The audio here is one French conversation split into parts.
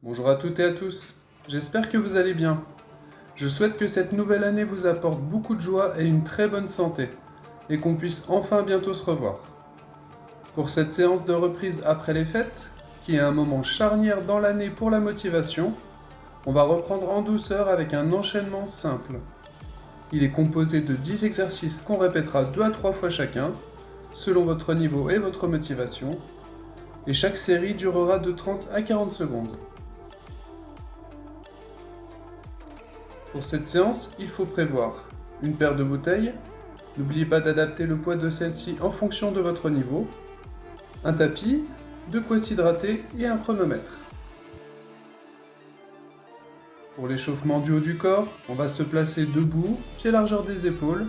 Bonjour à toutes et à tous, j'espère que vous allez bien. Je souhaite que cette nouvelle année vous apporte beaucoup de joie et une très bonne santé, et qu'on puisse enfin bientôt se revoir. Pour cette séance de reprise après les fêtes, qui est un moment charnière dans l'année pour la motivation, on va reprendre en douceur avec un enchaînement simple. Il est composé de 10 exercices qu'on répétera 2 à 3 fois chacun, selon votre niveau et votre motivation, et chaque série durera de 30 à 40 secondes. Pour cette séance, il faut prévoir une paire de bouteilles, n'oubliez pas d'adapter le poids de celle-ci en fonction de votre niveau, un tapis, de quoi s'hydrater et un chronomètre. Pour l'échauffement du haut du corps, on va se placer debout, pied largeur des épaules,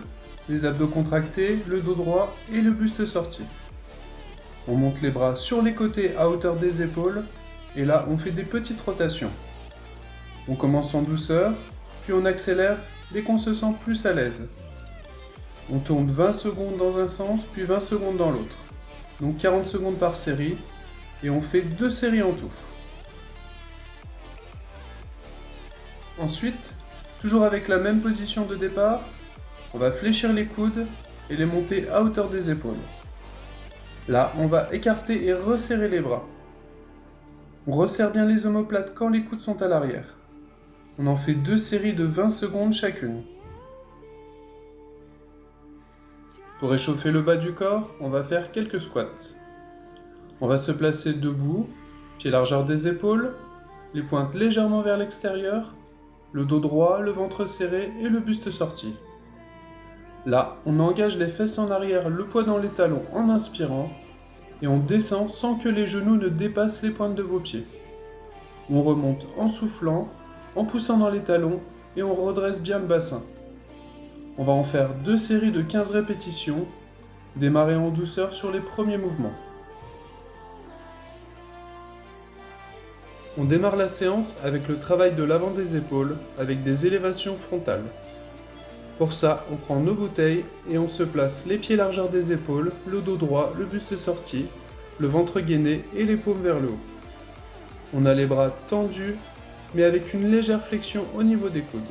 les abdos contractés, le dos droit et le buste sorti. On monte les bras sur les côtés à hauteur des épaules et là on fait des petites rotations. On commence en douceur, puis on accélère dès qu'on se sent plus à l'aise. On tourne 20 secondes dans un sens, puis 20 secondes dans l'autre. Donc 40 secondes par série, et on fait 2 séries en tout. Ensuite, toujours avec la même position de départ, on va fléchir les coudes et les monter à hauteur des épaules. Là, on va écarter et resserrer les bras. On resserre bien les omoplates quand les coudes sont à l'arrière. On en fait 2 séries de 20 secondes chacune. Pour échauffer le bas du corps, on va faire quelques squats. On va se placer debout, pied largeur des épaules, les pointes légèrement vers l'extérieur, le dos droit, le ventre serré et le buste sorti. Là, on engage les fesses en arrière, le poids dans les talons en inspirant, et on descend sans que les genoux ne dépassent les pointes de vos pieds. On remonte en soufflant, en poussant dans les talons, et on redresse bien le bassin. On va en faire 2 séries de 15 répétitions, démarrer en douceur sur les premiers mouvements. On démarre la séance avec le travail de l'avant des épaules, avec des élévations frontales. Pour ça, on prend nos bouteilles et on se place les pieds largeur des épaules, le dos droit, le buste sorti, le ventre gainé et les paumes vers le haut. On a les bras tendus, mais avec une légère flexion au niveau des coudes.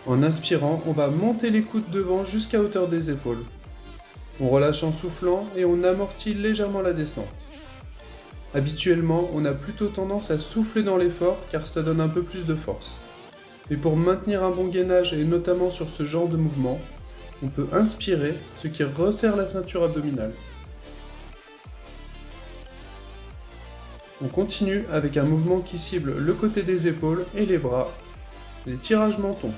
En inspirant, on va monter les coudes devant jusqu'à hauteur des épaules. On relâche en soufflant et on amortit légèrement la descente. Habituellement, on a plutôt tendance à souffler dans l'effort car ça donne un peu plus de force. Mais pour maintenir un bon gainage et notamment sur ce genre de mouvement, on peut inspirer, ce qui resserre la ceinture abdominale. On continue avec un mouvement qui cible le côté des épaules et les bras, les tirages menton.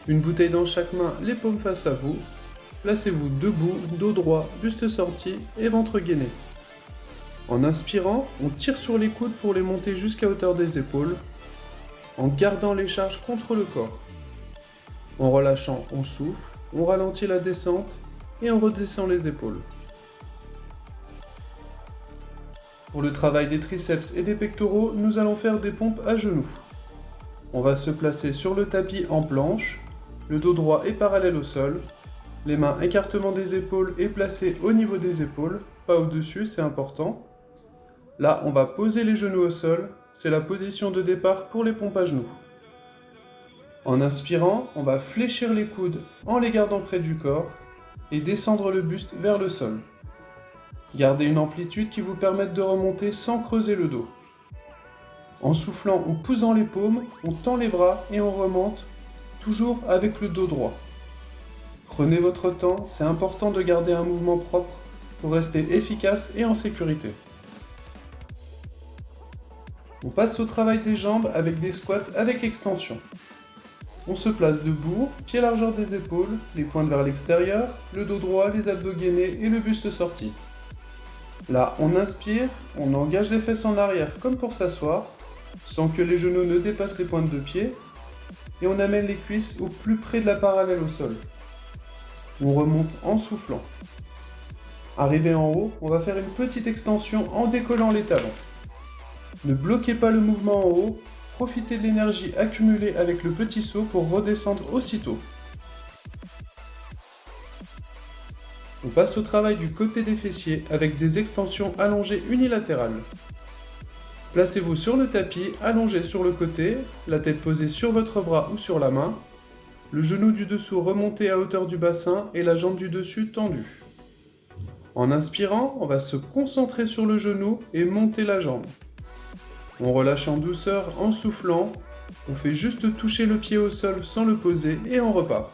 Une bouteille dans chaque main, les paumes face à vous. Placez-vous debout, dos droit, buste sorti et ventre gainé. En inspirant, on tire sur les coudes pour les monter jusqu'à hauteur des épaules, en gardant les charges contre le corps. En relâchant, on souffle, on ralentit la descente et on redescend les épaules. Pour le travail des triceps et des pectoraux, nous allons faire des pompes à genoux. On va se placer sur le tapis en planche, le dos droit est parallèle au sol, les mains écartement des épaules et placées au niveau des épaules, pas au-dessus, c'est important. Là, on va poser les genoux au sol, c'est la position de départ pour les pompes à genoux. En inspirant, on va fléchir les coudes en les gardant près du corps et descendre le buste vers le sol. Gardez une amplitude qui vous permette de remonter sans creuser le dos. En soufflant, on pousse dans les paumes, on tend les bras et on remonte, toujours avec le dos droit. Prenez votre temps, c'est important de garder un mouvement propre pour rester efficace et en sécurité. On passe au travail des jambes avec des squats avec extension. On se place debout, pied largeur des épaules, les pointes vers l'extérieur, le dos droit, les abdos gainés et le buste sorti. Là, on inspire, on engage les fesses en arrière comme pour s'asseoir, sans que les genoux ne dépassent les pointes de pied, et on amène les cuisses au plus près de la parallèle au sol. On remonte en soufflant. Arrivé en haut, on va faire une petite extension en décollant les talons. Ne bloquez pas le mouvement en haut, profitez de l'énergie accumulée avec le petit saut pour redescendre aussitôt. On passe au travail du côté des fessiers avec des extensions allongées unilatérales. Placez-vous sur le tapis, allongé sur le côté, la tête posée sur votre bras ou sur la main, le genou du dessous remonté à hauteur du bassin et la jambe du dessus tendue. En inspirant, on va se concentrer sur le genou et monter la jambe. On relâche en douceur en soufflant, on fait juste toucher le pied au sol sans le poser et on repart.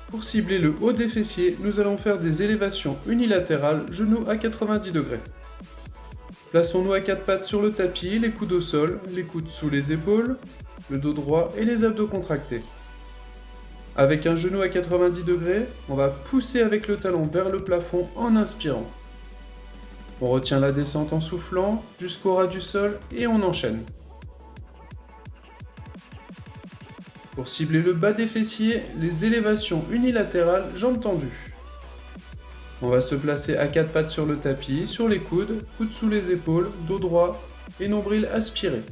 Pour cibler le haut des fessiers, nous allons faire des élévations unilatérales, genoux à 90 degrés. Plaçons-nous à quatre pattes sur le tapis, les coudes au sol, les coudes sous les épaules, le dos droit et les abdos contractés. Avec un genou à 90 degrés, on va pousser avec le talon vers le plafond en inspirant. On retient la descente en soufflant jusqu'au ras du sol et on enchaîne. Pour cibler le bas des fessiers, les élévations unilatérales, jambes tendues. On va se placer à quatre pattes sur le tapis, sur les coudes, coudes sous les épaules, dos droit et nombril aspiré.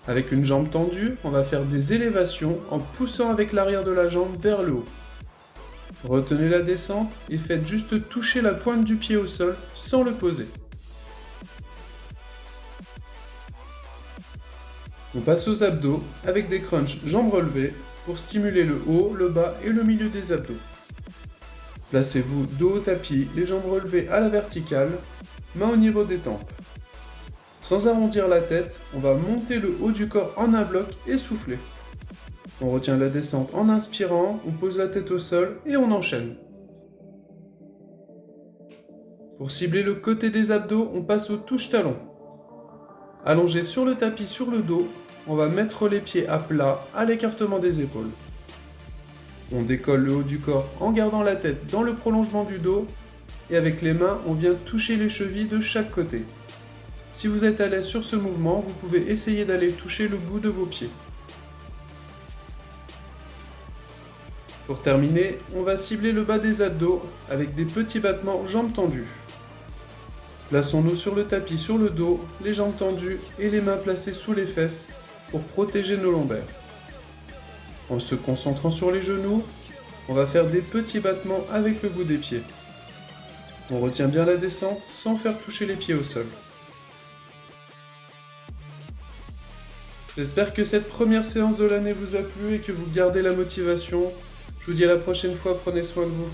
Avec une jambe tendue, on va faire des élévations en poussant avec l'arrière de la jambe vers le haut. Retenez la descente et faites juste toucher la pointe du pied au sol sans le poser. On passe aux abdos avec des crunchs jambes relevées pour stimuler le haut, le bas et le milieu des abdos. Placez-vous dos au tapis, les jambes relevées à la verticale, main au niveau des tempes. Sans arrondir la tête, on va monter le haut du corps en un bloc et souffler. On retient la descente en inspirant, on pose la tête au sol et on enchaîne. Pour cibler le côté des abdos, on passe aux touches-talons. Allongé sur le tapis sur le dos, on va mettre les pieds à plat à l'écartement des épaules. On décolle le haut du corps en gardant la tête dans le prolongement du dos et avec les mains, on vient toucher les chevilles de chaque côté. Si vous êtes à l'aise sur ce mouvement, vous pouvez essayer d'aller toucher le bout de vos pieds. Pour terminer, on va cibler le bas des abdos avec des petits battements jambes tendues. Plaçons-nous sur le tapis sur le dos, les jambes tendues et les mains placées sous les fesses pour protéger nos lombaires. En se concentrant sur les genoux, on va faire des petits battements avec le bout des pieds. On retient bien la descente sans faire toucher les pieds au sol. J'espère que cette première séance de l'année vous a plu et que vous gardez la motivation. Je vous dis à la prochaine fois, prenez soin de vous.